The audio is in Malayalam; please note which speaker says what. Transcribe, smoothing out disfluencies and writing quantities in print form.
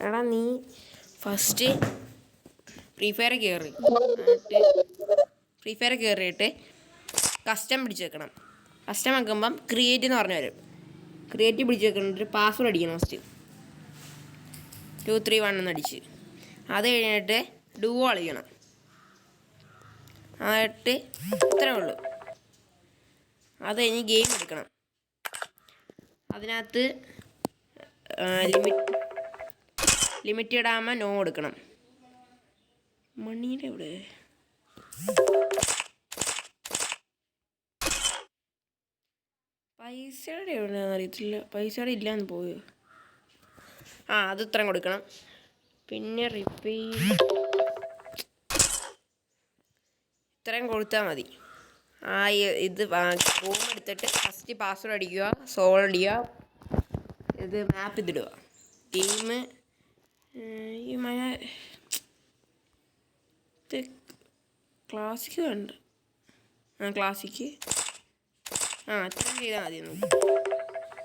Speaker 1: എടാ നീ ഫസ്റ്റ് ഫ്രീ ഫയർ കയറി എന്നിട്ട് ഫ്രീ ഫയർ കയറിയിട്ട് കസ്റ്റം പിടിച്ച് വെക്കണം. കസ്റ്റം വെക്കുമ്പം ക്രിയേറ്റ് എന്ന് പറഞ്ഞു വരും. ക്രിയേറ്റ് പിടിച്ച് വെക്കണിട്ട് പാസ്വേഡ് അടിക്കണം. ഫസ്റ്റ് 231 എന്ന് അടിച്ച് അത് കഴിഞ്ഞിട്ട് ഡുവോ കളിക്കണം. എന്നിട്ട് ഇത്രേ ഉള്ളൂ. അത് കഴിഞ്ഞ് ഗെയിം എടുക്കണം. അതിനകത്ത് ലിമിറ്റഡ് ആകുമ്പോൾ നോ കൊടുക്കണം. മണിയുടെ എവിടെ പൈസയുടെ എവിടെയാണെന്ന് അറിയത്തില്ല. പൈസയുടെ ഇല്ലയെന്ന് പോയോ? അത് ഇത്രയും കൊടുക്കണം. പിന്നെ ഇത്രയും കൊടുത്താൽ മതി. ഇത് റൂം എടുത്തിട്ട് ഫസ്റ്റ് പാസ്വേഡ് അടിക്കുക, സോൾ അടിക്കുക, ഇത് മാപ്പ് ഇതിടുക. ഗെയിം ഈ മഴ ക്ലാസിക്ക് വേണ്ട. ക്ലാസിക്ക് ഇത്രയും ചെയ്താൽ മതി.